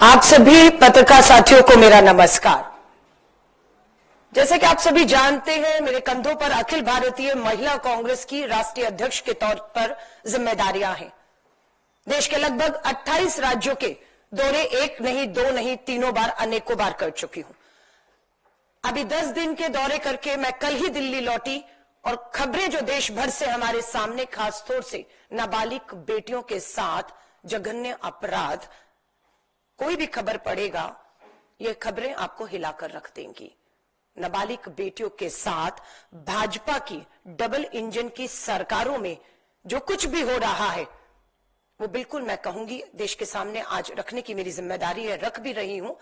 आप सभी पत्रकार साथियों को मेरा नमस्कार। जैसे कि आप सभी जानते हैं, मेरे कंधों पर अखिल भारतीय महिला कांग्रेस की राष्ट्रीय अध्यक्ष के तौर पर जिम्मेदारियां हैं। देश के लगभग 28 राज्यों के दौरे एक नहीं, दो नहीं, तीनों बार, अनेकों बार कर चुकी हूं। अभी 10 दिन के दौरे करके मैं कल ही दिल्ली लौटी और खबरें जो देश भर से हमारे सामने, खासतौर से नाबालिग बेटियों के साथ जघन्य अपराध, कोई भी खबर पड़ेगा, ये खबरें आपको हिलाकर रख देंगी। नाबालिग बेटियों के साथ भाजपा की डबल इंजन की सरकारों में जो कुछ भी हो रहा है, वो बिल्कुल मैं कहूंगी देश के सामने आज रखने की मेरी जिम्मेदारी है, रख भी रही हूं।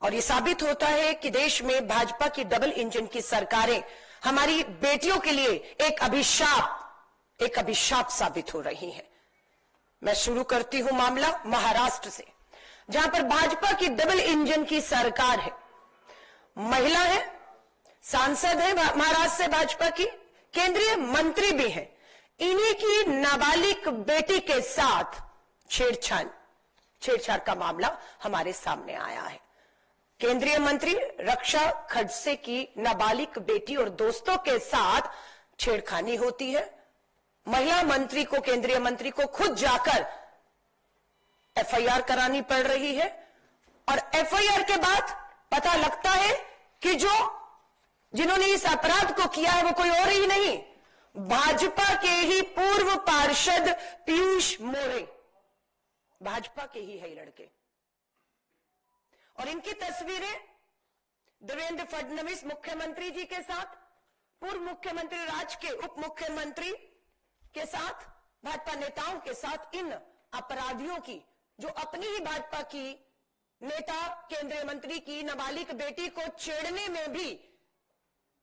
और ये साबित होता है कि देश में भाजपा की डबल इंजन की सरकारें हमारी बेटियों के लिए एक अभिशाप साबित हो रही हैं। मैं शुरू करती हूं मामला महाराष्ट्र से, जहां पर भाजपा की डबल इंजन की सरकार है। महिला है, सांसद है महाराष्ट्र से भाजपा की, केंद्रीय मंत्री भी है। इन्हीं की नाबालिग बेटी के साथ छेड़छाड़ का मामला हमारे सामने आया है। केंद्रीय मंत्री रक्षा खडसे की नाबालिग बेटी और दोस्तों के साथ छेड़खानी होती है। महिला मंत्री को, केंद्रीय मंत्री को खुद जाकर एफआईआर करानी पड़ रही है। और एफआईआर के बाद पता लगता है कि जिन्होंने इस अपराध को किया है वो कोई और ही नहीं, भाजपा के ही पूर्व पार्षद पीयूष मोरे, भाजपा के ही है लड़के। और इनकी तस्वीरें देवेंद्र फडणवीस मुख्यमंत्री जी के साथ, पूर्व मुख्यमंत्री राज्य के उप मुख्यमंत्री के साथ, भाजपा नेताओं के साथ, इन अपराधियों की, जो अपनी ही भाजपा की नेता, केंद्रीय मंत्री की नाबालिग बेटी को छेड़ने में भी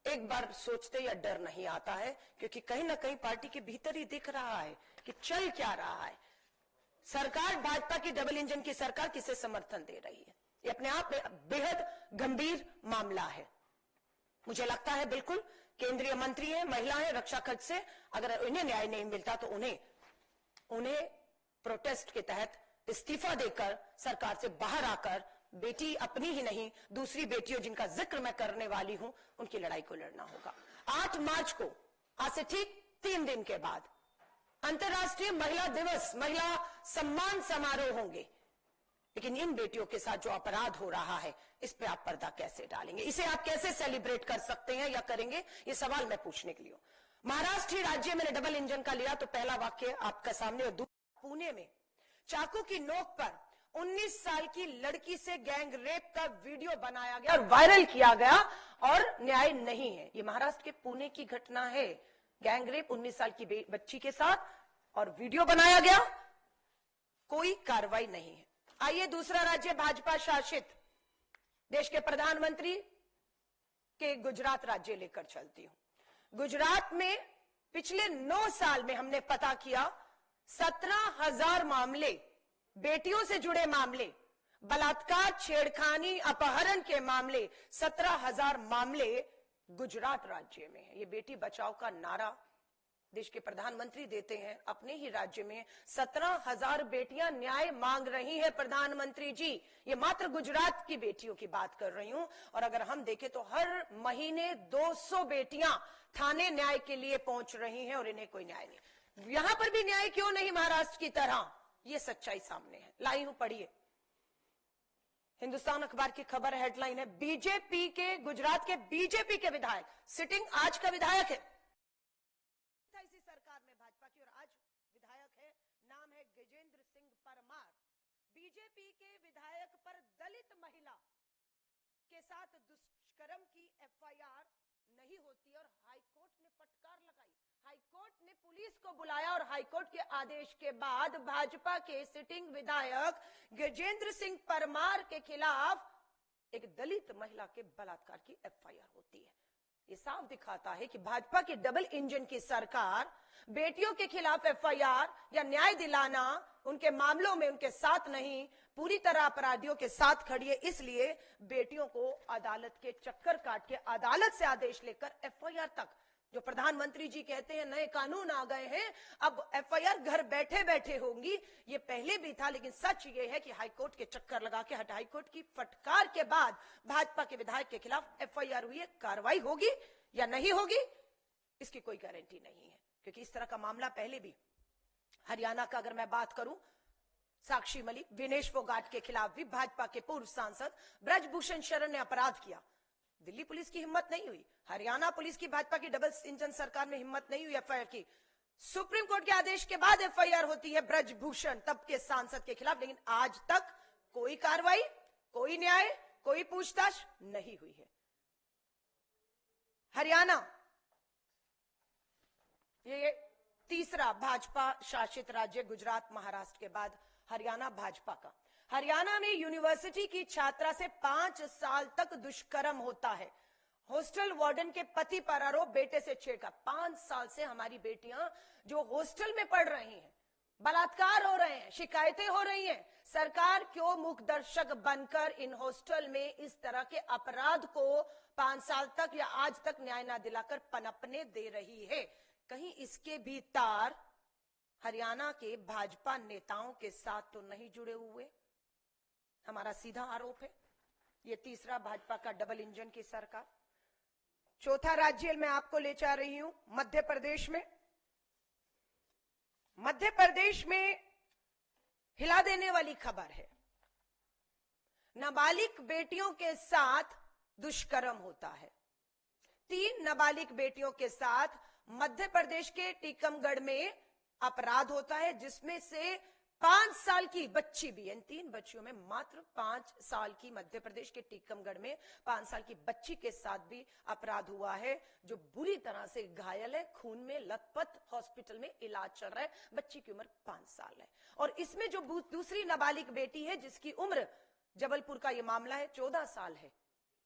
एक बार सोचते या डर नहीं आता है, क्योंकि कहीं ना कहीं पार्टी के भीतर ही दिख रहा है कि चल क्या रहा है। सरकार, भाजपा की डबल इंजन की सरकार किसे समर्थन दे रही है, ये अपने आप में बेहद गंभीर मामला है। मुझे लगता है बिल्कुल केंद्रीय मंत्री है, महिला है, रक्षा खर्च से, अगर इन्हें न्याय नहीं मिलता तो उन्हें प्रोटेस्ट के तहत इस्तीफा देकर सरकार से बाहर आकर बेटी अपनी ही नहीं, दूसरी बेटियों जिनका जिक्र मैं करने वाली हूं, उनकी लड़ाई को लड़ना होगा। 8 मार्च को, आज से ठीक 3 दिन के बाद, अंतर्राष्ट्रीय महिला दिवस, महिला सम्मान समारोह होंगे। लेकिन इन बेटियों के साथ जो अपराध हो रहा है, इस पे आप पर्दा कैसे डालेंगे, इसे आप कैसे सेलिब्रेट कर सकते हैं या करेंगे, ये सवाल मैं पूछने के लिए हूं। महाराष्ट्र राज्य मैंने डबल इंजन का लिया तो पहला वाक्य आपका सामने। पुणे में चाकू की नोक पर 19 साल की लड़की से गैंग रेप का वीडियो बनाया गया और वायरल किया गया, और न्याय नहीं है। ये महाराष्ट्र के पुणे की घटना है, गैंग रेप 19 साल की बच्ची के साथ, और वीडियो बनाया गया, कोई कार्रवाई नहीं है। आइए दूसरा राज्य, भाजपा शासित देश के प्रधानमंत्री के गुजरात राज्य लेकर चलती हूं। गुजरात में पिछले 9 साल में हमने पता किया 17,000 मामले, बेटियों से जुड़े मामले, बलात्कार, छेड़खानी, अपहरण के मामले, 17,000 मामले गुजरात राज्य में है। ये बेटी बचाओ का नारा देश के प्रधानमंत्री देते हैं अपने ही राज्य में। 17,000 बेटियां न्याय मांग रही हैं प्रधानमंत्री जी। ये मात्र गुजरात की बेटियों की बात कर रही हूं। और अगर हम देखें तो हर महीने 200 बेटियां थाने न्याय के लिए पहुंच रही हैं और इन्हें कोई न्याय नहीं। यहां पर भी न्याय क्यों नहीं महाराष्ट्र की तरह, ये सच्चाई सामने है। लाई हूं, पढ़िए। हिंदुस्तान अखबार की खबर, हेडलाइन है, बीजेपी के, गुजरात के बीजेपी के विधायक, सिटिंग आज का विधायक है इसी सरकार में भाजपा की, और आज विधायक है, नाम है गजेंद्र सिंह परमार। बीजेपी के विधायक पर दलित महिला के साथ दुष्कर्म की एफआईआर नहीं होती और हाईकोर्ट ने फटकार लगाई। हाईकोर्ट ने पुलिस को बुलाया और हाईकोर्ट के आदेश के बाद भाजपा के सिटिंग विधायक गजेंद्र सिंह परमार के खिलाफ एक दलित महिला के बलात्कार की एफआईआर होती है। ये साफ दिखाता है कि भाजपा की डबल इंजन की सरकार बेटियों के खिलाफ एफआईआर या न्याय दिलाना, उनके मामलों में उनके साथ नहीं, पूरी तरह अपराधियों के साथ खड़ी है। इसलिए बेटियों को अदालत के चक्कर काट के, अदालत से आदेश लेकर एफआईआर तक जो प्रधानमंत्री जी कहते हैं नए कानून आ गए हैं, अब एफआईआर घर बैठे बैठे होंगी, ये पहले भी था, लेकिन सच ये है कि हाईकोर्ट के चक्कर लगा के हाईकोर्ट की फटकार के बाद भाजपा के विधायक के खिलाफ एफआईआर हुई है। कार्रवाई होगी या नहीं होगी इसकी कोई गारंटी नहीं है, क्योंकि इस तरह का मामला पहले भी हरियाणा का अगर मैं बात करूं, साक्षी मलिक, विनेश फोगाट के खिलाफ भी भाजपा के पूर्व सांसद ब्रजभूषण शरण ने अपराध किया। दिल्ली पुलिस की हिम्मत नहीं हुई, हरियाणा पुलिस की, भाजपा की डबल इंजन सरकार में हिम्मत नहीं हुई एफआईआर की। सुप्रीम कोर्ट के आदेश के बाद एफआईआर होती है ब्रजभूषण तब के सांसद के खिलाफ, लेकिन आज तक कोई कार्रवाई, कोई न्याय, कोई पूछताछ नहीं हुई है। हरियाणा ये तीसरा भाजपा शासित राज्य, गुजरात महाराष्ट्र के बाद हरियाणा भाजपा का। हरियाणा में यूनिवर्सिटी की छात्रा से 5 साल तक दुष्कर्म होता है। हॉस्टल वार्डन के पति पर आरोप, बेटे से छेड़छाड़। 5 साल से हमारी बेटियां जो हॉस्टल में पढ़ रही हैं, बलात्कार हो रहे हैं, शिकायतें हो रही हैं। सरकार क्यों मुखदर्शक बनकर इन हॉस्टल में इस तरह के अपराध को 5 साल तक या आज तक न्याय ना दिलाकर पनपने दे रही है? कहीं इसके भी तार हरियाणा के भाजपा नेताओं के साथ तो नहीं जुड़े हुए? हमारा सीधा आरोप है। ये तीसरा भाजपा का डबल इंजन की सरकार। चौथा राज्य मैं आपको ले जा रही हूं, मध्य प्रदेश में। मध्य प्रदेश में हिला देने वाली खबर है। नाबालिग बेटियों के साथ दुष्कर्म होता है। 3 नाबालिग बेटियों के साथ मध्य प्रदेश के टीकमगढ़ में अपराध होता है, जिसमें से 5 साल की बच्ची भी। इन 3 बच्चियों में मात्र 5 साल की, मध्य प्रदेश के टीकमगढ़ में 5 साल की बच्ची के साथ भी अपराध हुआ है, जो बुरी तरह से घायल है, खून में लथपथ, हॉस्पिटल में इलाज चल रहा है। बच्ची की उम्र 5 साल है। और इसमें जो दूसरी नाबालिग बेटी है, जिसकी उम्र, जबलपुर का यह मामला है, 14 साल है,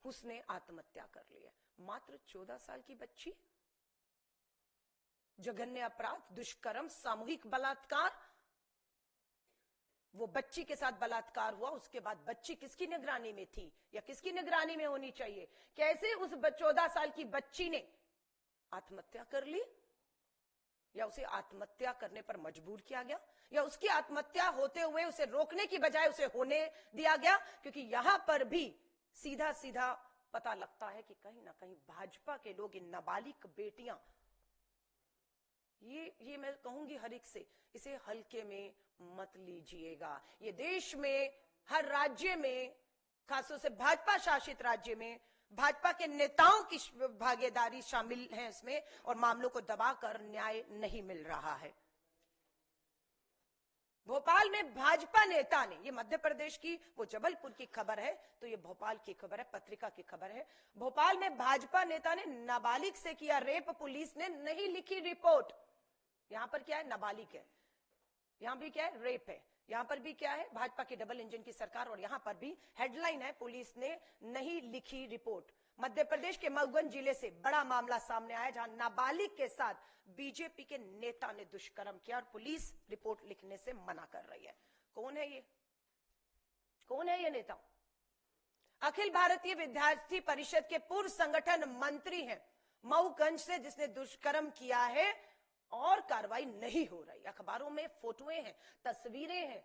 उसने आत्महत्या कर ली है। मात्र 14 साल की बच्ची। जघन्य अपराध, दुष्कर्म, सामूहिक बलात्कार। वो बच्ची के साथ बलात्कार हुआ, उसके बाद बच्ची किसकी निगरानी में थी या किसकी निगरानी में होनी चाहिए? कैसे उस 14 साल की बच्ची ने आत्महत्या कर ली? या उसे आत्महत्या करने पर मजबूर किया गया, या उसकी आत्महत्या होते हुए उसे रोकने की बजाय उसे होने दिया गया? क्योंकि यहां पर भी सीधा सीधा पता लगता है कि कहीं ना कहीं भाजपा के लोग इन नाबालिग बेटियां, ये मैं कहूंगी हर एक से, इसे हल्के में मत लीजिएगा। ये देश में हर राज्य में, खासतौर से भाजपा शासित राज्य में, भाजपा के नेताओं की भागीदारी शामिल है इसमें, और मामलों को दबाकर न्याय नहीं मिल रहा है। भोपाल में भाजपा नेता ने, ये मध्य प्रदेश की, वो जबलपुर की खबर है, तो ये भोपाल की खबर है, पत्रिका की खबर है। भोपाल में भाजपा नेता ने नाबालिग से किया रेप, पुलिस ने नहीं लिखी रिपोर्ट। यहां पर क्या है? नाबालिग है। यहां भी क्या है? रेप है। यहां पर भी क्या है? भाजपा की डबल इंजन की सरकार। और यहां पर भी हेडलाइन है, पुलिस ने नहीं लिखी रिपोर्ट। मध्य प्रदेश के मऊगंज जिले से बड़ा मामला सामने आया, जहां नाबालिग के साथ बीजेपी के नेता ने दुष्कर्म किया और पुलिस रिपोर्ट लिखने से मना कर रही है। कौन है ये? कौन है ये नेता? अखिल भारतीय विद्यार्थी परिषद के पूर्व संगठन मंत्री हैं मऊगंज से, जिसने दुष्कर्म किया है और कार्रवाई नहीं हो रही। अखबारों में फोटोएं हैं, तस्वीरें हैं।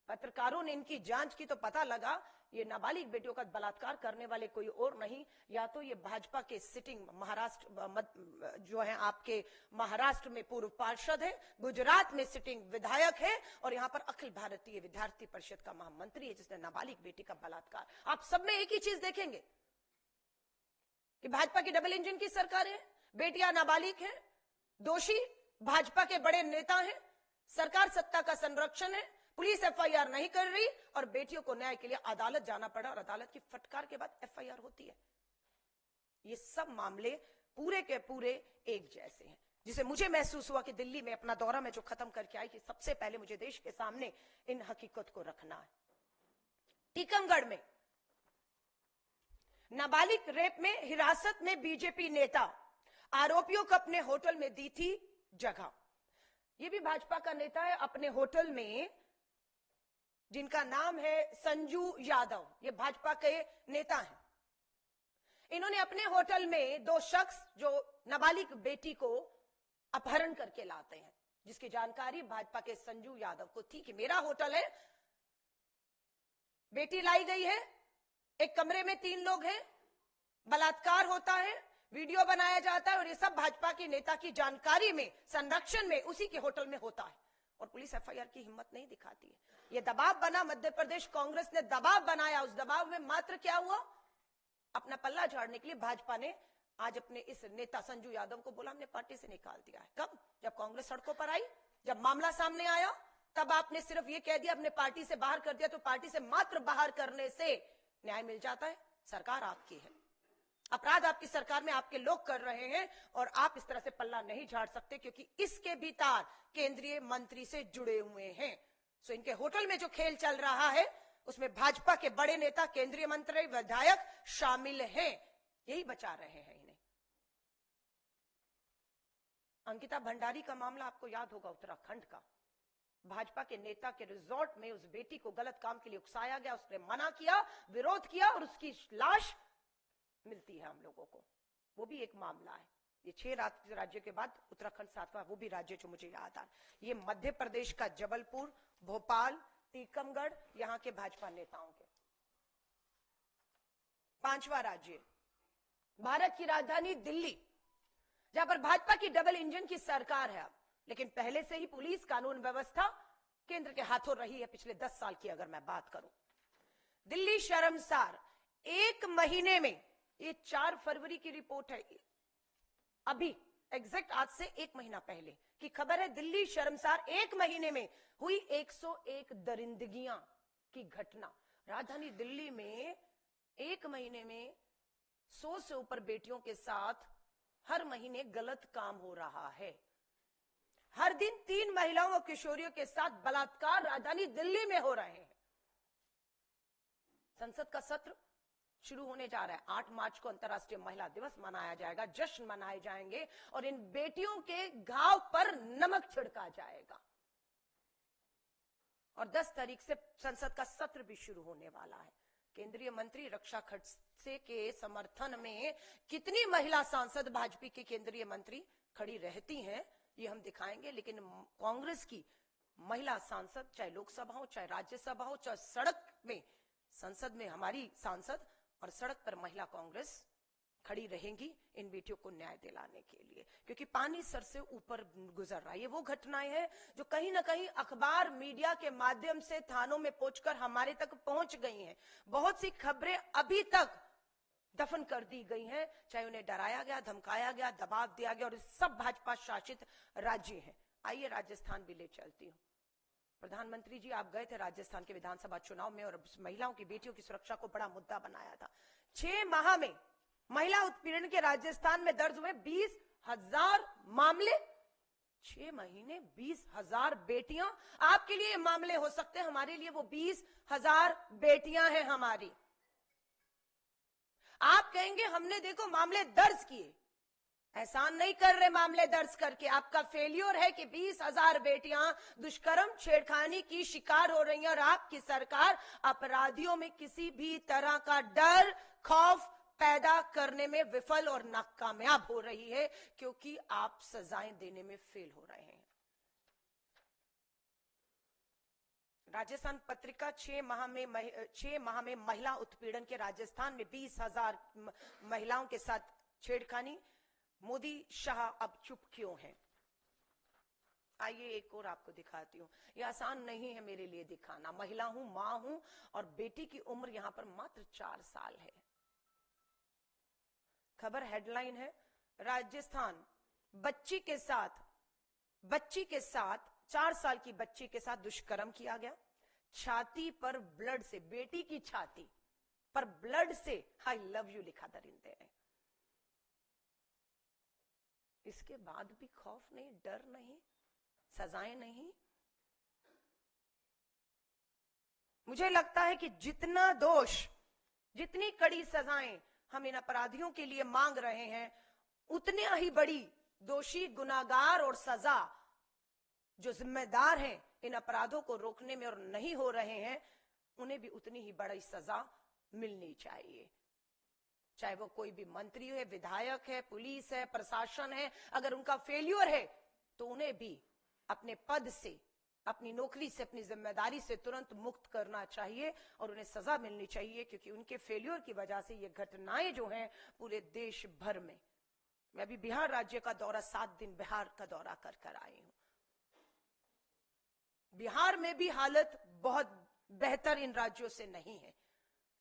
पत्रकारों ने इनकी जांच की तो पता लगा ये नाबालिग बेटियों का बलात्कार करने वाले कोई और नहीं, या तो ये भाजपा के सिटिंग महाराष्ट्र जो है आपके महाराष्ट्र में पूर्व पार्षद है, गुजरात में सिटिंग विधायक है, और यहां पर अखिल भारतीय विद्यार्थी परिषद का महामंत्री है, जिसने नाबालिग बेटी का बलात्कार। आप सब में एक ही चीज देखेंगे कि भाजपा की डबल इंजन की सरकार है, बेटियां नाबालिग है, दोषी भाजपा के बड़े नेता हैं, सरकार सत्ता का संरक्षण है, पुलिस एफआईआर नहीं कर रही, और बेटियों को न्याय के लिए अदालत जाना पड़ा, और अदालत की फटकार के बाद एफआईआर होती है। ये सब मामले पूरे के पूरे एक जैसे हैं, जिसे मुझे महसूस हुआ कि दिल्ली में अपना दौरा में जो खत्म करके आई कि सबसे पहले मुझे देश के सामने इन हकीकत को रखना है। टीकमगढ़ में नाबालिग रेप में हिरासत में बीजेपी नेता, आरोपियों को अपने होटल में दी थी जगह। ये भी भाजपा का नेता है, अपने होटल में, जिनका नाम है संजू यादव, ये भाजपा के नेता हैं। इन्होंने अपने होटल में 2 शख्स जो नाबालिग बेटी को अपहरण करके लाते हैं, जिसकी जानकारी भाजपा के संजू यादव को थी कि मेरा होटल है, बेटी लाई गई है, एक कमरे में 3 लोग हैं, बलात्कार होता है, वीडियो बनाया जाता है और ये सब भाजपा के नेता की जानकारी में, संरक्षण में उसी के होटल में होता है और पुलिस एफआईआर की हिम्मत नहीं दिखाती है। ये दबाव बना, मध्य प्रदेश कांग्रेस ने दबाव बनाया, उस दबाव में मात्र क्या हुआ, अपना पल्ला झाड़ने के लिए भाजपा ने आज अपने इस नेता संजू यादव को बोला हमने पार्टी से निकाल दिया है। कब? जब कांग्रेस सड़कों पर आई, जब मामला सामने आया, तब आपने सिर्फ ये कह दिया अपने पार्टी से बाहर कर दिया, तो पार्टी से मात्र बाहर करने से न्याय मिल जाता है। सरकार आपकी है, अपराध आपकी सरकार में आपके लोग कर रहे हैं और आप इस तरह से पल्ला नहीं झाड़ सकते, क्योंकि इसके भी तार केंद्रीय मंत्री से जुड़े हुए हैं। सो इनके होटल में जो खेल चल रहा है उसमें भाजपा के बड़े नेता, केंद्रीय मंत्री, विधायक शामिल हैं, यही बचा रहे हैं इन्हें। अंकिता भंडारी का मामला आपको याद होगा, उत्तराखंड का। भाजपा के नेता के रिजॉर्ट में उस बेटी को गलत काम के लिए उकसाया गया, उसने मना किया, विरोध किया और उसकी लाश मिलती है हम लोगों को। वो भी एक मामला है। ये 6 राज्यों के बाद उत्तराखंड 7वां वो भी राज्य जो मुझे याद आ। ये मध्य प्रदेश का जबलपुर, भोपाल, टीकमगढ़, यहां के भाजपा नेताओं के। 5वां राज्य भारत की राजधानी दिल्ली, जहां पर भाजपा की डबल इंजन की सरकार है अब, लेकिन पहले से ही पुलिस, कानून व्यवस्था केंद्र के हाथों रही है पिछले 10 साल की अगर मैं बात करूं। दिल्ली शर्मसार, 1 महीने में, ये 4 फरवरी की रिपोर्ट है, अभी एग्जैक्ट आज से 1 महीना पहले की खबर है। दिल्ली शर्मसार 1 महीने में हुई 101 दरिंदगियां की घटना। राजधानी दिल्ली में 1 महीने में 100 से ऊपर बेटियों के साथ हर महीने गलत काम हो रहा है। हर दिन 3 महिलाओं और किशोरियों के साथ बलात्कार राजधानी दिल्ली में हो रहे हैं। संसद का सत्र शुरू होने जा रहा है। 8 मार्च को अंतर्राष्ट्रीय महिला दिवस मनाया जाएगा, जश्न मनाए जाएंगे और इन बेटियों के घाव पर नमक छिड़का जाएगा। और 10 तारीख से संसद का सत्र भी शुरू होने वाला है। केंद्रीय मंत्री रक्षा खड़से के समर्थन में कितनी महिला सांसद भाजपा की केंद्रीय मंत्री खड़ी रहती हैं ये हम दिखाएंगे, लेकिन कांग्रेस की महिला सांसद, चाहे लोकसभा हो, चाहे राज्यसभा हो, चाहे सड़क में, संसद में हमारी सांसद और सड़क पर महिला कांग्रेस खड़ी रहेंगी इन बेटियों को न्याय दिलाने के लिए, क्योंकि पानी सर से ऊपर गुजर रहा है। ये वो घटनाएं हैं जो कहीं ना कहीं अखबार, मीडिया के माध्यम से थानों में पहुंचकर हमारे तक पहुंच गई हैं। बहुत सी खबरें अभी तक दफन कर दी गई हैं, चाहे उन्हें डराया गया, धमकाया गया, दबाव दिया गया, और सब भाजपा शासित राज्य हैं। आइए राजस्थान भी ले चलती हूँ। प्रधानमंत्री जी आप गए थे राजस्थान के विधानसभा चुनाव में और महिलाओं की, बेटियों की सुरक्षा को बड़ा मुद्दा बनाया था। 6 माह में महिला उत्पीड़न के राजस्थान में दर्ज हुए 20,000 मामले। 6 महीने 20,000 बेटियां। आपके लिए मामले हो सकते हैं, हमारे लिए वो 20,000 बेटियां हैं हमारी। आप कहेंगे हमने देखो मामले दर्ज किए, एहसान नहीं कर रहे मामले दर्ज करके। आपका फेल्योर है कि 20,000 बेटियां दुष्कर्म, छेड़खानी की शिकार हो रही हैं और आपकी सरकार अपराधियों में किसी भी तरह का डर, खौफ पैदा करने में विफल और नाकामयाब हो रही है, क्योंकि आप सजाएं देने में फेल हो रहे हैं। राजस्थान पत्रिका 6 माह में महिला उत्पीड़न के राजस्थान में 20,000 महिलाओं के साथ छेड़खानी। मोदी शाह अब चुप क्यों हैं? आइए एक और आपको दिखाती हूं। यह आसान नहीं है मेरे लिए दिखाना। महिला हूं, मां हूं और बेटी की उम्र यहां पर मात्र 4 साल है। खबर हेडलाइन है, राजस्थान बच्ची के साथ 4 साल की बच्ची के साथ दुष्कर्म किया गया। छाती पर ब्लड से, बेटी की छाती पर ब्लड से आई लव यू लिखा दरिंदे ने। इसके बाद भी खौफ नहीं, डर नहीं, सजाएं नहीं। मुझे लगता है कि जितना दोष, जितनी कड़ी सजाएं हम इन अपराधियों के लिए मांग रहे हैं, उतने ही बड़ी दोषी, गुनाहगार और सजा जो जिम्मेदार हैं इन अपराधों को रोकने में और नहीं हो रहे हैं, उन्हें भी उतनी ही बड़ी सजा मिलनी चाहिए। चाहे वो कोई भी मंत्री है, विधायक है, पुलिस है, प्रशासन है, अगर उनका फेल्यूर है तो उन्हें भी अपने पद से, अपनी नौकरी से, अपनी जिम्मेदारी से तुरंत मुक्त करना चाहिए और उन्हें सजा मिलनी चाहिए, क्योंकि उनके फेल्यूर की वजह से ये घटनाएं जो हैं पूरे देश भर में। मैं अभी बिहार राज्य का दौरा 7 दिन बिहार का दौरा कर आई हूं। बिहार में भी हालत बहुत बेहतर इन राज्यों से नहीं है,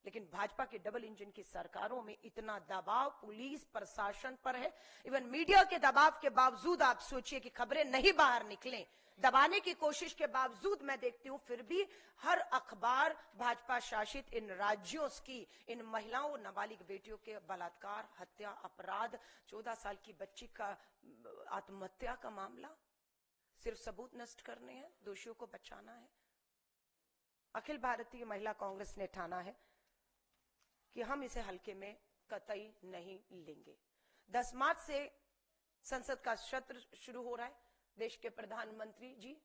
लेकिन भाजपा के डबल इंजन की सरकारों में इतना दबाव पुलिस प्रशासन पर है, इवन मीडिया के दबाव के बावजूद आप सोचिए कि खबरें नहीं बाहर निकलें, दबाने की कोशिश के बावजूद मैं देखती हूं फिर भी हर अखबार भाजपा शासित इन राज्यों की इन महिलाओं, नाबालिग बेटियों के बलात्कार, हत्या, अपराध, 14 साल की बच्ची का आत्महत्या का मामला, सिर्फ सबूत नष्ट करने हैं, दोषियों को बचाना है। अखिल भारतीय महिला कांग्रेस ने ठाना है कि हम इसे हल्के में कतई नहीं लेंगे। 10 मार्च से संसद का सत्र शुरू हो रहा है। देश के प्रधानमंत्री जी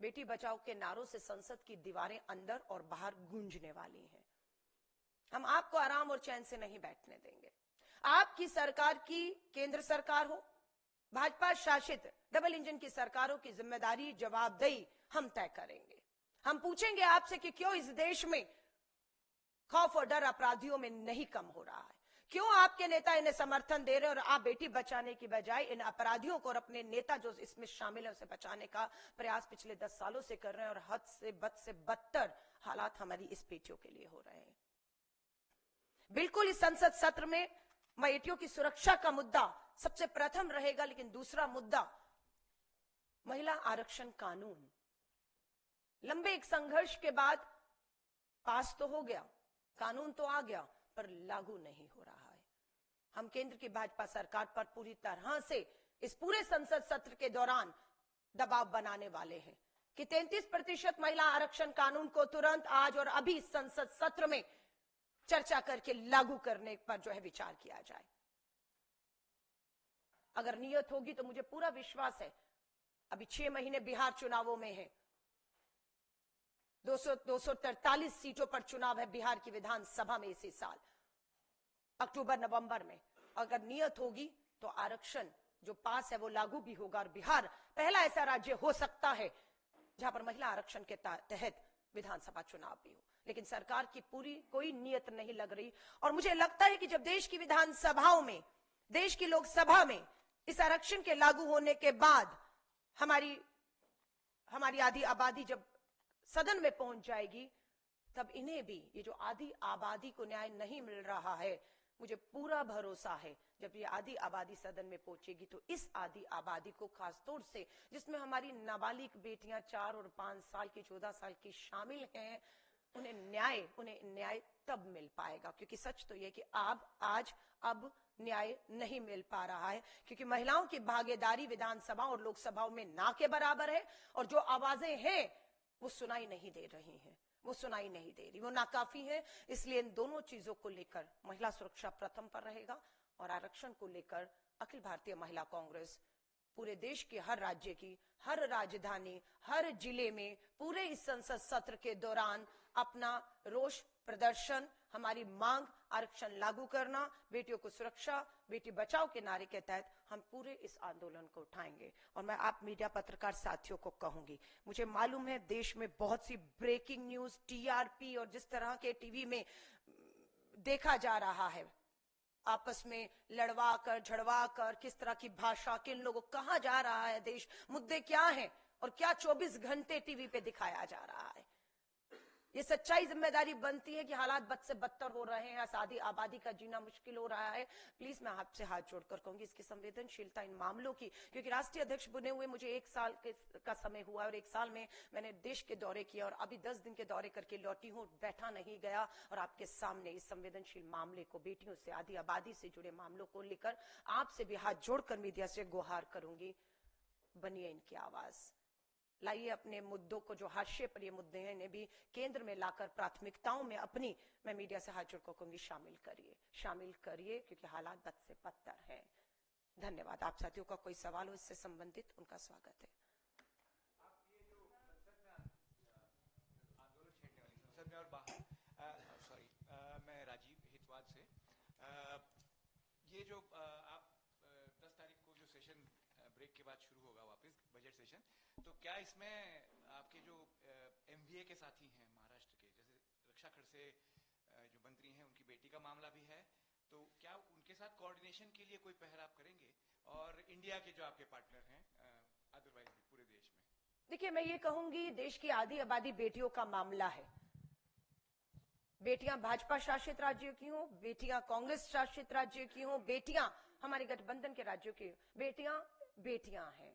बेटी बचाओ के नारों से संसद की दीवारें अंदर और बाहर गूंजने वाली हैं। हम आपको आराम और चैन से नहीं बैठने देंगे। आपकी सरकार की, केंद्र सरकार हो, भाजपा शासित डबल इंजन की सरकारों की जिम्मेदारी, जवाबदेही हम तय करेंगे। हम पूछेंगे आपसे कि क्यों इस देश में खौफ और डर अपराधियों में नहीं कम हो रहा है, क्यों आपके नेता इन्हें समर्थन दे रहे हैं और आप बेटी बचाने की बजाय इन अपराधियों को और अपने नेता जो इसमें शामिल है उसे बचाने का प्रयास पिछले 10 सालों से कर रहे हैं, और हद से बदतर हालात हमारी इस बेटियों के लिए हो रहे हैं। बिल्कुल इस संसद सत्र में बेटियों की सुरक्षा का मुद्दा सबसे प्रथम रहेगा, लेकिन दूसरा मुद्दा महिला आरक्षण कानून। लंबे एक संघर्ष के बाद पास तो हो गया, कानून तो आ गया, पर लागू नहीं हो रहा है। हम केंद्र की भाजपा सरकार पर पूरी तरह से इस पूरे संसद सत्र के दौरान दबाव बनाने वाले हैं कि 33% महिला आरक्षण कानून को तुरंत आज और अभी संसद सत्र में चर्चा करके लागू करने पर जो है विचार किया जाए। अगर नियत होगी तो मुझे पूरा विश्वास है, अभी 6 महीने बिहार चुनावों में है, 243 सीटों पर चुनाव है बिहार की विधानसभा में इसी साल अक्टूबर नवंबर में। अगर नियत होगी तो आरक्षण जो पास है वो लागू भी होगा, और बिहार पहला ऐसा राज्य हो सकता है जहां पर महिला आरक्षण के तहत विधानसभा चुनाव भी हो। लेकिन सरकार की पूरी कोई नियत नहीं लग रही, और मुझे लगता है कि जब देश की विधानसभाओं में, देश की लोकसभा में इस आरक्षण के लागू होने के बाद हमारी आधी आबादी जब सदन में पहुंच जाएगी, तब इन्हें भी, ये जो आधी आबादी को न्याय नहीं मिल रहा है, मुझे पूरा भरोसा है जब ये आधी आबादी सदन में पहुंचेगी तो इस आधी आबादी को खासतौर से, जिसमें हमारी नाबालिग बेटियां 4 और 5 साल की, 14 साल की शामिल हैं, उन्हें न्याय तब मिल पाएगा। क्योंकि सच तो यह कि अब न्याय नहीं मिल पा रहा है, क्योंकि महिलाओं की भागीदारी विधानसभा और लोकसभाओं में ना के बराबर है, और जो आवाजें हैं वो सुनाई नहीं दे रही हैं, वो नाकाफी है। इसलिए इन दोनों चीजों को लेकर महिला सुरक्षा प्रथम पर रहेगा, और आरक्षण को लेकर अखिल भारतीय महिला कांग्रेस पूरे देश के हर राज्य की, हर राजधानी, हर जिले में पूरे इस संसद सत्र के दौरान अपना रोष प्रदर्शन, हमारी मांग आरक्षण लागू करना, बेटियों को सुरक्षा, बेटी बचाओ के नारे के तहत हम पूरे इस आंदोलन को उठाएंगे। और मैं आप मीडिया पत्रकार साथियों को कहूंगी, मुझे मालूम है देश में बहुत सी ब्रेकिंग न्यूज, टीआरपी और जिस तरह के टीवी में देखा जा रहा है, आपस में लड़वा कर, झड़वा कर, किस तरह की भाषा, किन लोगों, कहां जा रहा है देश, मुद्दे क्या हैं और क्या 24 घंटे टीवी पे दिखाया जा रहा है। ये सच्चाई जिम्मेदारी बनती है कि हालात बद से बदतर हो रहे हैं, आधी आबादी का जीना मुश्किल हो रहा है। प्लीज मैं आपसे हाथ जोड़कर कहूंगी इसकी संवेदनशीलता इन मामलों की, क्योंकि राष्ट्रीय अध्यक्ष बने हुए मुझे 1 साल का समय हुआ, और 1 साल में मैंने देश के दौरे किया, और अभी 10 दिन के दौरे करके लौटी हूं, बैठा नहीं गया, और आपके सामने इस संवेदनशील मामले को, बेटियों से, आधी आबादी से जुड़े मामलों को लेकर आपसे भी हाथ जोड़कर मीडिया से गुहार करूंगी, बनिए इनकी आवाज, लाइए अपने मुद्दों को, जो हाशिए पर ये मुद्दे हैं, इन्हें भी केंद्र में लाकर प्राथमिकताओं में अपनी, मैं मीडिया से हाथ जोड़कर कहूंगी, शामिल करिए, क्योंकि हालात बद से बदतर हैं। धन्यवाद। आप साथियों का कोई सवाल हो इससे संबंधित, उनका स्वागत है। आप ये जो संसद में आंदोलन छेड़ने वाली, संसद में और बाहर, मैं राजीव हितवाद से, ये जो आप 10 तारीख को जो सेशन ब्रेक के बाद शुरू होगा वापस बजट सेशन, तो क्या इसमें आपके जो एमवीए के साथी हैं महाराष्ट्र के, जैसे रक्षा खड़से जो मंत्री हैं, उनकी बेटी का मामला भी है, तो क्या उनके साथ कोऑर्डिनेशन के लिए कोई पहल आप करेंगे? और इंडिया के जो आपके पार्टनर हैं अदरवाइज भी पूरे देश में? देखिए, मैं ये कहूंगी, देश की आधी आबादी बेटियों का मामला है। बेटियां भाजपा शासित राज्यों की हों, बेटियां कांग्रेस शासित राज्यों की हों, बेटियां हमारे गठबंधन के राज्यों की, बेटियां बेटियां हैं।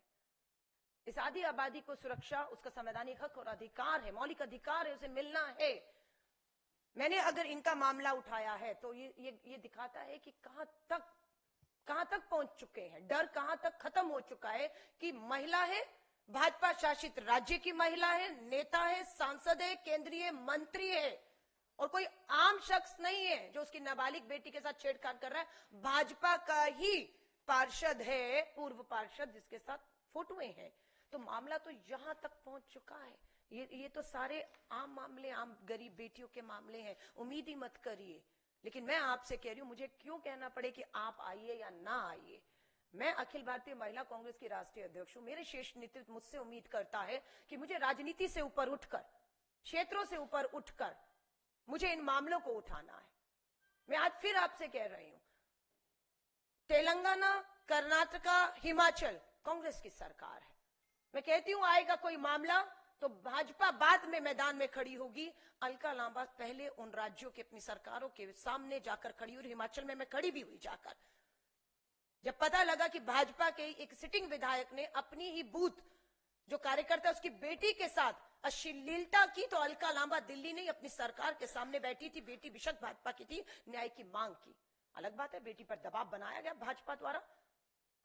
इस आधी आबादी को सुरक्षा उसका संवैधानिक हक और अधिकार है, मौलिक अधिकार है, उसे मिलना है। मैंने अगर इनका मामला उठाया है तो ये दिखाता है कि कहां तक पहुंच चुके हैं, डर कहां तक खत्म हो चुका है कि महिला है, भाजपा शासित राज्य की महिला है, नेता है, सांसद है, केंद्रीय मंत्री है, और कोई आम शख्स नहीं है जो उसकी नाबालिग बेटी के साथ छेड़छाड़ कर रहा है। भाजपा का ही पार्षद है, पूर्व पार्षद, जिसके साथ फोटोएं हैं। तो मामला तो यहां तक पहुंच चुका है। ये तो सारे आम मामले, आम गरीब बेटियों के मामले हैं, उम्मीद ही मत करिए। लेकिन मैं आपसे कह रही हूं, मुझे क्यों कहना पड़े कि आप आइए या ना आइए, मैं अखिल भारतीय महिला कांग्रेस की राष्ट्रीय अध्यक्ष हूं। मेरे शीर्ष नेतृत्व मुझसे उम्मीद करता है कि मुझे राजनीति से ऊपर उठकर, क्षेत्रों से ऊपर उठकर मुझे इन मामलों को उठाना है। मैं आज फिर आपसे कह रही हूं, तेलंगाना, कर्नाटका, हिमाचल कांग्रेस की सरकार है। मैं कहती हूं आएगा कोई मामला तो भाजपा बाद में मैदान में खड़ी होगी। अलका लांबा पहले उन राज्यों के अपनी सरकारों के सामने जाकर खड़ी हुई, हिमाचल में मैं खड़ी भी हुई जाकर। जब पता लगा कि भाजपा के एक सिटिंग विधायक ने अपनी ही बूथ जो कार्यकर्ता उसकी बेटी के साथ अश्लीलता की, तो अलका लांबा दिल्ली नहीं अपनी सरकार के सामने बैठी थी, बेटी बेशक भाजपा की थी, न्याय की मांग की। अलग बात है, बेटी पर दबाव बनाया गया भाजपा द्वारा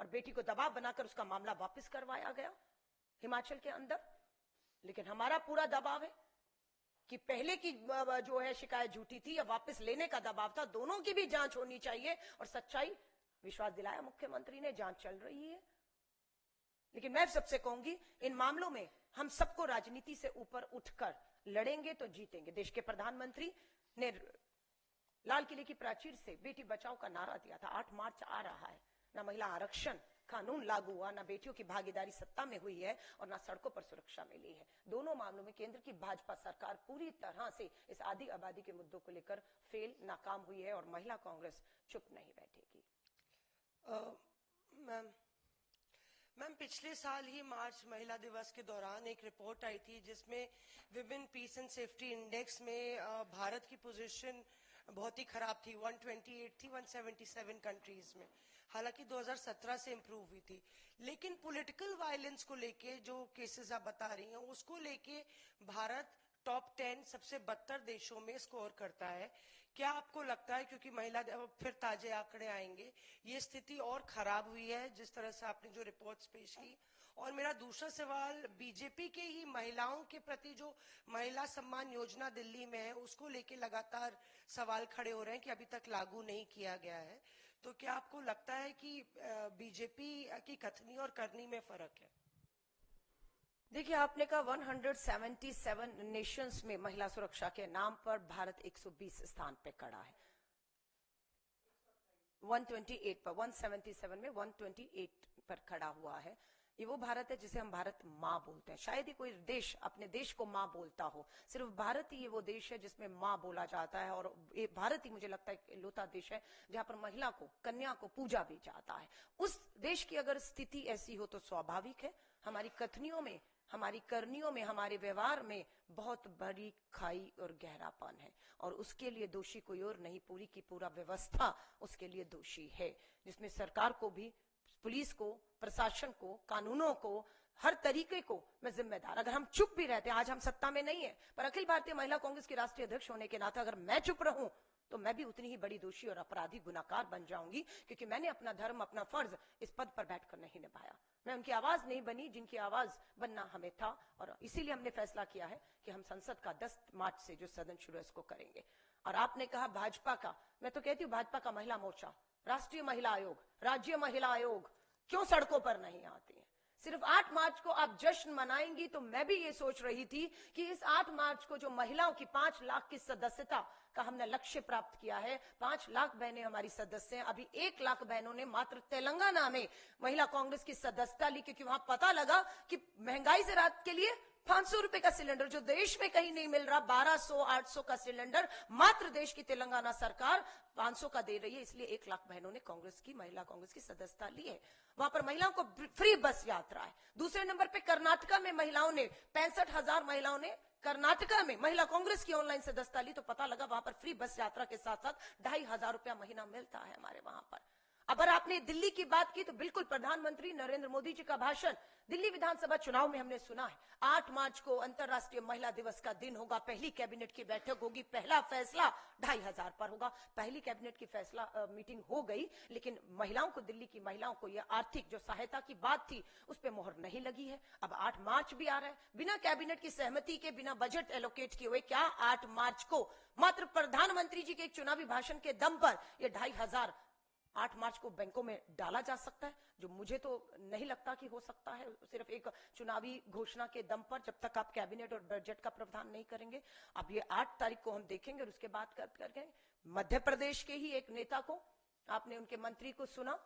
और बेटी को दबाव बनाकर उसका मामला वापस करवाया गया हिमाचल के अंदर। लेकिन हमारा पूरा दबाव है कि पहले की जो है शिकायत झूठी थी या वापस लेने का दबाव था, दोनों की भी जांच होनी चाहिए और सच्चाई, विश्वास दिलाया मुख्यमंत्री ने, जांच चल रही है। लेकिन मैं सबसे कहूंगी, इन मामलों में हम सबको राजनीति से ऊपर उठकर लड़ेंगे तो जीतेंगे। देश के प्रधानमंत्री ने लाल किले की प्राचीर से बेटी बचाओ का नारा दिया था। 8 मार्च आ रहा है, ना महिला आरक्षण कानून लागू हुआ, ना बेटियों की भागीदारी सत्ता में हुई है और ना सड़कों पर सुरक्षा मिली है। दोनों मामलों में केंद्र की भाजपा सरकार पूरी तरह से इस आधी आबादी के मुद्दों को लेकर फेल, नाकाम हुई है और महिला कांग्रेस चुप नहीं बैठेगी। मैम, पिछले साल ही मार्च महिला दिवस के दौरान एक रिपोर्ट आई थी जिसमें women peace and safety index में भारत की पोजीशन बहुत ही खराब थी, 128 थी 177 कंट्रीज में। हालांकि 2017 से इंप्रूव हुई थी, लेकिन पॉलिटिकल वायलेंस को लेके जो केसेस आप बता रही हैं उसको लेके भारत टॉप 10 सबसे बदतर देशों में स्कोर करता है। क्या आपको लगता है, क्योंकि महिला फिर ताजे आंकड़े आएंगे, ये स्थिति और खराब हुई है जिस तरह से आपने जो रिपोर्ट्स पेश की? और मेरा दूसरा सवाल, बीजेपी के ही महिलाओं के प्रति जो महिला सम्मान योजना दिल्ली में है उसको लेके लगातार सवाल खड़े हो रहे हैं कि अभी तक लागू नहीं किया गया है। तो क्या आपको लगता है कि बीजेपी की कथनी और करनी में फर्क है? देखिए, आपने कहा 177 नेशंस में महिला सुरक्षा के नाम पर भारत 120 स्थान पे खड़ा है। 128 पर, 177 में 128 पर खड़ा हुआ है। ये वो भारत है जिसे हम भारत माँ बोलते हैं। शायद ही कोई देश अपने देश को माँ बोलता हो, सिर्फ भारत ही ये वो देश है जिसमें माँ बोला जाता है। और ये भारत ही मुझे लगता है इकलौता देश है जहां पर महिला को, कन्या को पूजा भी जाता है। उस देश की अगर स्थिति ऐसी हो तो स्वाभाविक है हमारी कथनियों में, हमारी करनियों में, हमारे व्यवहार में बहुत बड़ी खाई और गहरापन है। और उसके लिए दोषी कोई और नहीं, पूरी की पूरा व्यवस्था उसके लिए दोषी है, जिसमें सरकार को भी, पुलिस को, प्रशासन को, कानूनों को, हर तरीके को मैं जिम्मेदार। अगर हम चुप भी रहते हैं, आज हम सत्ता में नहीं है, पर अखिल भारतीय महिला कांग्रेस की राष्ट्रीय अध्यक्ष होने के नाते अगर मैं चुप रहूं तो मैं भी उतनी ही बड़ी दोषी और अपराधी, गुनाहगार बन जाऊंगी, क्योंकि मैंने अपना धर्म, अपना फर्ज इस पद पर बैठकर नहीं निभाया। मैं उनकी आवाज नहीं बनी जिनकी आवाज बनना हमें था। और इसीलिए हमने फैसला किया है कि हम संसद का 10 मार्च से जो सदन शुरू है इसको करेंगे। और आपने कहा भाजपा का, मैं तो कहती हूँ भाजपा का महिला मोर्चा, राष्ट्रीय महिला आयोग, राज्य महिला आयोग क्यों सड़कों पर नहीं आती है? सिर्फ 8 मार्च को आप जश्न मनाएंगी, तो मैं भी ये सोच रही थी कि इस 8 मार्च को जो महिलाओं की 5 लाख की सदस्यता का हमने लक्ष्य प्राप्त किया है, 5 लाख बहनें हमारी सदस्य हैं, अभी 1 लाख बहनों ने मात्र तेलंगाना में महिला कांग्रेस की सदस्यता ली, क्योंकि वहां पता लगा कि महंगाई से राहत के लिए 500 रुपए का सिलेंडर जो देश में कहीं नहीं मिल रहा, 1200-800 का सिलेंडर मात्र देश की तेलंगाना सरकार 500 का दे रही है। इसलिए 1 लाख बहनों ने कांग्रेस की, महिला कांग्रेस की सदस्यता ली है। वहां पर महिलाओं को फ्री बस यात्रा है। दूसरे नंबर पे कर्नाटका में महिलाओं ने 65,000 महिलाओं ने कर्नाटका में महिला कांग्रेस की ऑनलाइन सदस्यता ली, तो पता लगा वहां पर फ्री बस यात्रा के साथ साथ 2,500 रुपया महीना मिलता है हमारे वहां पर। अगर आपने दिल्ली की बात की तो बिल्कुल प्रधानमंत्री नरेंद्र मोदी जी का भाषण दिल्ली विधानसभा चुनाव में हमने सुना है। 8 मार्च को अंतर्राष्ट्रीय महिला दिवस का दिन होगा, पहली कैबिनेट की बैठक होगी, पहला फैसला 2,500 पर होगा। पहली कैबिनेट की फैसला मीटिंग हो गई, लेकिन महिलाओं को, दिल्ली की महिलाओं को यह आर्थिक जो सहायता की बात थी उस पर मोहर नहीं लगी है। अब 8 मार्च भी आ रहा है, बिना कैबिनेट की सहमति के, बिना बजट एलोकेट किए हुए, क्या 8 मार्च को मात्र प्रधानमंत्री जी के एक चुनावी भाषण के दम पर यह 2,500 8 मार्च को बैंकों में डाला जा सकता है? जो मुझे तो नहीं लगता कि हो सकता है, सिर्फ एक चुनावी घोषणा के दम पर, जब तक आप कैबिनेट और बजट का प्रावधान नहीं करेंगे। अब ये 8 तारीख को हम देखेंगे और उसके बाद करके मध्य प्रदेश के ही एक नेता को, आपने उनके मंत्री को सुना,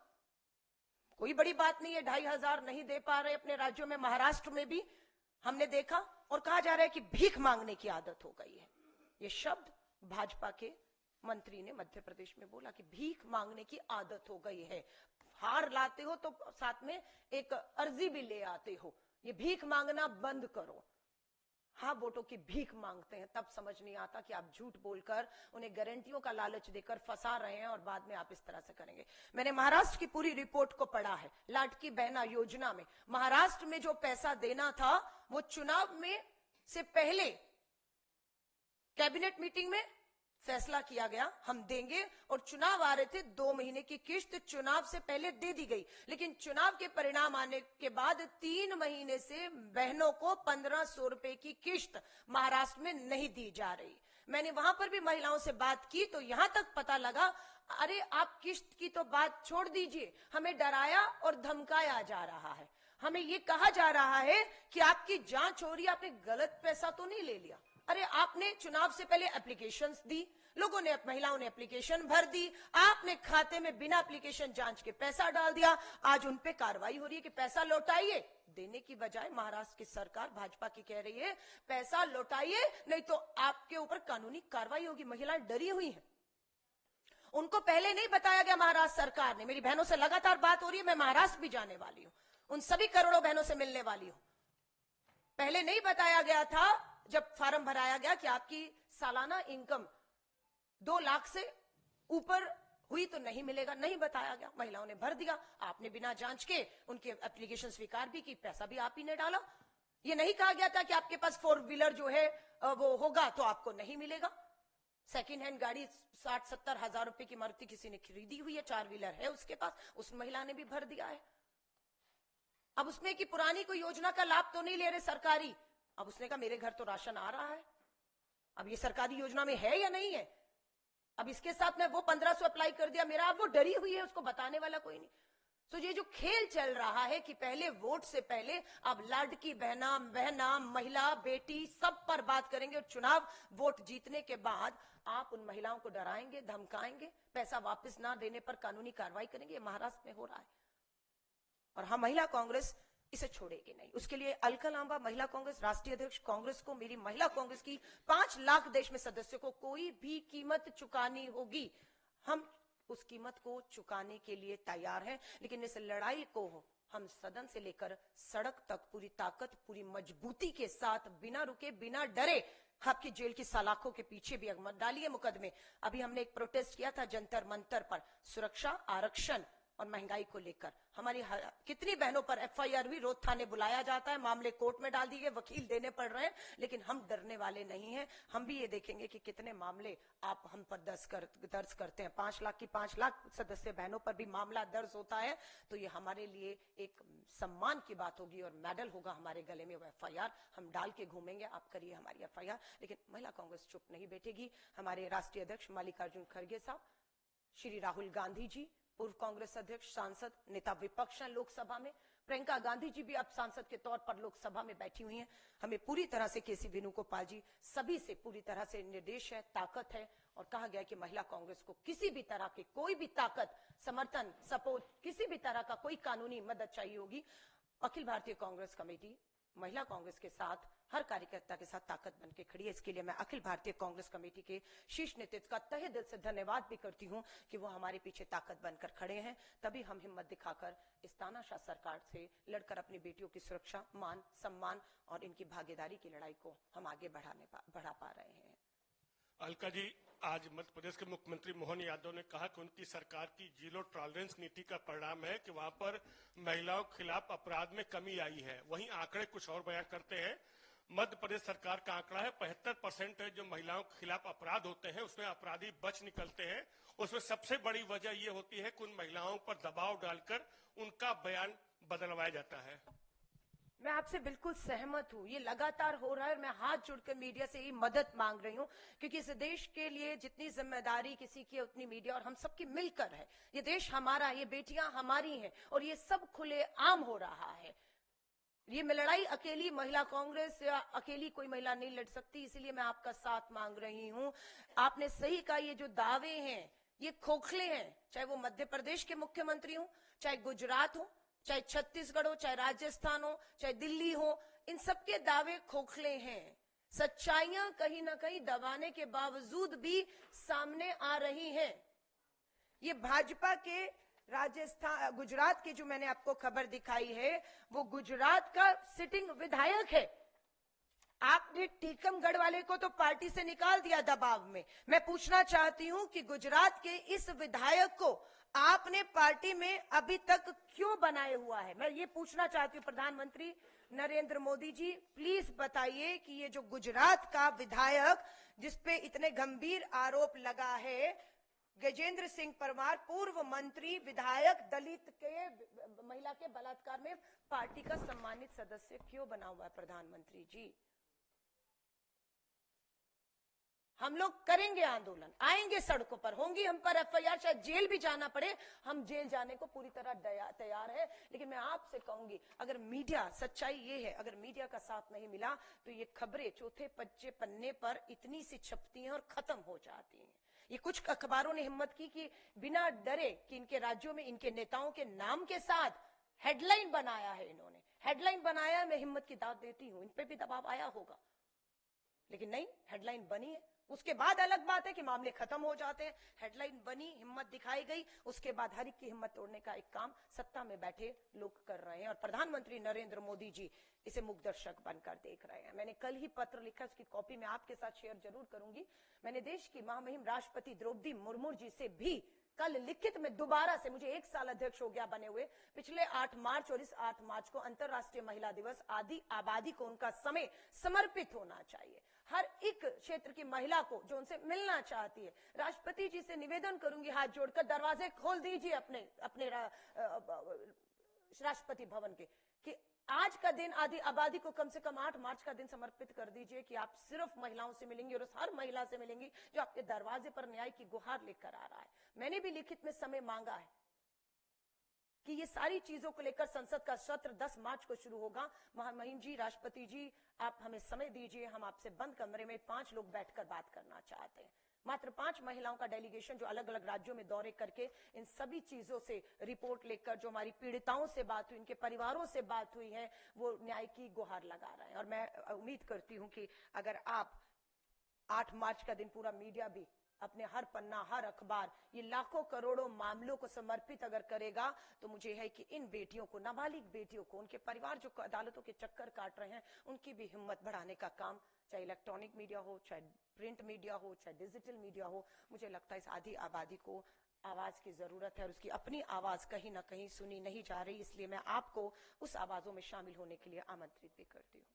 कोई बड़ी बात नहीं है, 2,500 नहीं दे पा रहे अपने राज्यों में। महाराष्ट्र में भी हमने देखा और कहा जा रहा है कि भीख मांगने की आदत हो गई है। ये शब्द भाजपा के मंत्री ने मध्य प्रदेश में बोला कि भीख मांगने की आदत हो गई है। हार लाते हो तो साथ में एक अर्जी भी ले आते हो, ये भीख मांगना बंद करो। हाँ, वोटों की भीख मांगते हैं, तब समझ नहीं आता कि आप झूठ बोलकर उन्हें गारंटियों का लालच देकर फंसा रहे हैं और बाद में आप इस तरह से करेंगे। मैंने महाराष्ट्र की पूरी रिपोर्ट को पढ़ा है। लाडकी बहना योजना में महाराष्ट्र में जो पैसा देना था वो चुनाव में से पहले कैबिनेट मीटिंग में फैसला किया गया, हम देंगे, और चुनाव आ रहे थे, 2 महीने की किश्त चुनाव से पहले दे दी गई। लेकिन चुनाव के परिणाम आने के बाद 3 महीने से बहनों को 1,500 रुपए की किश्त महाराष्ट्र में नहीं दी जा रही। मैंने वहां पर भी महिलाओं से बात की तो यहां तक पता लगा, अरे आप किश्त की तो बात छोड़ दीजिए, हमें डराया और धमकाया जा रहा है। हमें ये कहा जा रहा है कि आपकी जांच हो रही है, आपने गलत पैसा तो नहीं ले लिया। अरे आपने चुनाव से पहले एप्लीकेशंस दी, लोगों ने, महिलाओं ने एप्लीकेशन भर दी, आपने खाते में बिना एप्लीकेशन जांच के पैसा डाल दिया, आज उन पे कार्रवाई हो रही है कि पैसा लौटाइए। देने की बजाय महाराष्ट्र की सरकार भाजपा की कह रही है पैसा लौटाइए, नहीं तो आपके ऊपर कानूनी कार्रवाई होगी। महिलाएं डरी हुई हैं, उनको पहले नहीं बताया गया महाराष्ट्र सरकार ने। मेरी बहनों से लगातार बात हो रही है, मैं महाराष्ट्र भी जाने वाली हूं, उन सभी करोड़ों बहनों से मिलने वाली हूं। पहले नहीं बताया गया था जब फॉर्म भराया गया कि आपकी सालाना इनकम 2 लाख से ऊपर हुई तो नहीं मिलेगा, नहीं बताया गया। महिलाओं ने भर दिया, आपने बिना जांच के उनके एप्लीकेशन स्वीकार भी की, पैसा भी आप ही ने डाला। ये नहीं कहा गया था कि आपके पास 4 व्हीलर जो है वो होगा तो आपको नहीं मिलेगा। सेकेंड हैंड गाड़ी 60-70 हजार रुपए की मारुति किसी ने खरीदी हुई है, 4 व्हीलर है उसके पास, उस महिला ने भी भर दिया है। अब उसमें कि पुरानी कोई योजना का लाभ तो नहीं ले रहे सरकारी, अब उसने कहा मेरे घर तो राशन आ रहा है। अब ये सरकारी योजना में है या नहीं है? अब इसके साथ मैं वो 1,500 अप्लाई कर दिया मेरा, अब वो डरी हुई है, उसको बताने वाला कोई नहीं। तो ये जो खेल चल रहा है कि पहले वोट से पहले अब लाडकी बहना, महिला, बेटी सब पर बात करेंगे और चुनाव वोट जीतने के बाद आप उन महिलाओं को डराएंगे, धमकाएंगे, पैसा वापस ना देने पर कानूनी कार्रवाई करेंगे। ये महाराष्ट्र में हो रहा है और हम महिला कांग्रेस इसे छोड़ेगी नहीं। उसके लिए अलका लांबा महिला कांग्रेस राष्ट्रीय अध्यक्ष, कांग्रेस को, मेरी महिला कांग्रेस की 5 लाख देश में सदस्यों को कोई भी कीमत चुकानी होगी, हम उस कीमत को चुकाने के लिए तैयार हैं। लेकिन इस लड़ाई को हम सदन से लेकर सड़क तक पूरी ताकत, पूरी मजबूती के साथ, बिना रुके, बिना डरे, आपकी जेल की सलाखों के पीछे भी मत डालिए मुकदमे। अभी हमने एक प्रोटेस्ट किया था जंतर मंतर पर, सुरक्षा, आरक्षण और महंगाई को लेकर। हमारी कितनी बहनों पर FIR हुई, रोज थाने बुलाया जाता है, मामले कोर्ट में डाल दिए, वकील देने पड़ रहे हैं, लेकिन हम डरने वाले नहीं हैं। हम भी ये देखेंगे कि कितने मामले आप हम पर दर्ज करते हैं। 5 लाख की 5 लाख सदस्य बहनों पर भी मामला दर्ज होता है, तो ये हमारे लिए एक सम्मान की बात होगी और मेडल होगा हमारे गले में। वो FIR हम डाल के घूमेंगे, आप करिए हमारी FIR। लेकिन महिला कांग्रेस चुप नहीं बैठेगी। हमारे राष्ट्रीय अध्यक्ष मल्लिकार्जुन खड़गे साहब, श्री राहुल गांधी जी, पूर्व कांग्रेस अध्यक्ष, सांसद, नेता विपक्ष हैं लोकसभा में, प्रियंका गांधी जी भी अब सांसद के तौर पर लोकसभा में बैठी हुई हैं। हमें पूरी तरह से केसी वेणुगोपाल जी सभी से पूरी तरह से निर्देश है, ताकत है, और कहा गया कि महिला कांग्रेस को किसी भी तरह की कोई भी ताकत, समर्थन, सपोर्ट, किसी भी तरह का कोई कानूनी मदद चाहिए होगी, अखिल भारतीय कांग्रेस कमेटी महिला कांग्रेस के साथ, हर कार्यकर्ता के साथ ताकत बन के खड़ी है। इसके लिए मैं अखिल भारतीय कांग्रेस कमेटी के शीर्ष नेतृत्व का तहे दिल से धन्यवाद भी करती हूं कि वो हमारे पीछे ताकत बनकर खड़े हैं। तभी हम हिम्मत दिखाकर इस तानाशाह सरकार से लड़कर अपनी बेटियों की सुरक्षा, मान, सम्मान और इनकी भागीदारी की लड़ाई को हम आगे बढ़ा पा रहे हैं। अलका जी, आज मध्य प्रदेश के मुख्यमंत्री मोहन यादव ने कहा कि उनकी सरकार की जीरो टॉलरेंस नीति का परिणाम है कि वहां पर महिलाओं के खिलाफ अपराध में कमी आई है। वहीं आंकड़े कुछ और बयान करते हैं। मध्य प्रदेश सरकार का आंकड़ा है 75% है जो महिलाओं के खिलाफ अपराध होते हैं उसमें अपराधी बच निकलते हैं। उसमें सबसे बड़ी वजह यह होती है कि उन महिलाओं पर दबाव डालकर उनका बयान बदलवाया जाता है। मैं आपसे बिल्कुल सहमत हूँ, ये लगातार हो रहा है और मैं हाथ जोड़कर मीडिया से ही मदद मांग रही हूँ, क्योंकि इस देश के लिए जितनी जिम्मेदारी किसी की उतनी मीडिया और हम सबकी मिलकर है। ये देश हमारा, ये बेटियां हमारी हैं और ये सब खुले आम हो रहा है। ये लड़ाई अकेली महिला कांग्रेस या अकेली कोई महिला नहीं लड़ सकती, इसीलिए मैं आपका साथ मांग रही हूँ। आपने सही कहा, ये जो दावे हैं ये खोखले हैं, चाहे वो मध्य प्रदेश के मुख्यमंत्री हो, चाहे गुजरात हो, चाहे छत्तीसगढ़ हो, चाहे राजस्थान हो, चाहे दिल्ली हो, इन सबके दावे खोखले हैं। सच्चाइयां कहीं ना कहीं दबाने के बावजूद भी सामने आ रही हैं। ये भाजपा के राजस्थान, गुजरात की जो मैंने आपको खबर दिखाई है, वो गुजरात का सिटिंग विधायक है। आपने टीकमगढ़ वाले को तो पार्टी से निकाल दिया दबाव में। मैं पूछना चाहती हूं कि गुजरात के इस विधायक को आपने पार्टी में अभी तक क्यों बनाए हुआ है? मैं ये पूछना चाहती हूँ प्रधानमंत्री नरेंद्र मोदी जी, प्लीज बताइए कि ये जो गुजरात का विधायक जिसपे इतने गंभीर आरोप लगा है, गजेंद्र सिंह परमार, पूर्व मंत्री, विधायक, दलित के महिला के बलात्कार में पार्टी का सम्मानित सदस्य क्यों बना हुआ है? प्रधानमंत्री जी, हम लोग करेंगे आंदोलन, आएंगे सड़कों पर, होंगी हम पर एफआईआर, चाहे जेल भी जाना पड़े, हम जेल जाने को पूरी तरह तैयार है। लेकिन मैं आपसे कहूंगी, अगर मीडिया, सच्चाई ये है, अगर मीडिया का साथ नहीं मिला तो ये खबरें चौथे पन्ने पर इतनी सी छपती हैं और खत्म हो जाती हैं। ये कुछ अखबारों ने हिम्मत की कि बिना डरे कि इनके राज्यों में इनके नेताओं के नाम के साथ हेडलाइन बनाया है, इन्होंने हेडलाइन बनाया। मैं हिम्मत की दाद देती हूं, इन पे भी दबाव आया होगा, लेकिन नहीं, हेडलाइन बनी है। उसके बाद अलग बात है कि मामले खत्म हो जाते हैं। हेडलाइन बनी, हिम्मत दिखाई गई, उसके बाद हर एक की हिम्मत तोड़ने का एक काम सत्ता में बैठे लोग कर रहे हैं और प्रधानमंत्री नरेंद्र मोदी जी इसे मूक दर्शक बनकर देख रहे हैं। मैंने कल ही पत्र लिखा, उसकी कॉपी मैं आपके साथ शेयर जरूर करूंगी। मैंने देश की महामहिम राष्ट्रपति द्रौपदी मुर्मू जी से भी कल लिखित में दोबारा से, मुझे 1 साल अध्यक्ष हो गया बने हुए, पिछले 8 मार्च और इस 8 मार्च को अंतर्राष्ट्रीय महिला दिवस, आदि आबादी को उनका समय समर्पित होना चाहिए। हर एक क्षेत्र की महिला को जो उनसे मिलना चाहती है, राष्ट्रपति जी से निवेदन करूंगी हाथ जोड़कर, दरवाजे खोल दीजिए अपने राष्ट्रपति भवन के, कि आज का दिन आदि आबादी को कम से कम 8 मार्च का दिन समर्पित कर दीजिए कि आप सिर्फ महिलाओं से मिलेंगी और उस हर महिला से मिलेंगी जो आपके दरवाजे पर न्याय की गुहार लेकर आ रहा है। मैंने भी लिखित में समय मांगा है कि ये सारी चीजों को लेकर संसद का सत्र 10 मार्च को शुरू होगा। महामहिम जी, राष्ट्रपति जी, आप हमें समय दीजिए, हम आपसे बंद कमरे में 5 लोग बैठकर बात करना चाहते हैं। मात्र 5 महिलाओं का डेलीगेशन जो अलग अलग राज्यों में दौरे करके इन सभी चीजों से रिपोर्ट लेकर, जो हमारी पीड़िताओं से बात हुई, इनके परिवारों से बात हुई है, वो न्याय की गुहार लगा रहे हैं। और मैं उम्मीद करती हूं कि अगर आप 8 मार्च का दिन पूरा मीडिया भी अपने हर पन्ना, हर अखबार ये लाखों करोड़ों मामलों को समर्पित अगर करेगा, तो मुझे है कि इन बेटियों को, नाबालिग बेटियों को, उनके परिवार जो अदालतों के चक्कर काट रहे हैं, उनकी भी हिम्मत बढ़ाने का काम, चाहे इलेक्ट्रॉनिक मीडिया हो, चाहे प्रिंट मीडिया हो, चाहे डिजिटल मीडिया हो, मुझे लगता है इस आधी आबादी को आवाज की जरूरत है और उसकी अपनी आवाज कहीं ना कहीं सुनी नहीं जा रही। इसलिए मैं आपको उस आवाजों में शामिल होने के लिए आमंत्रित भी करती हूँ।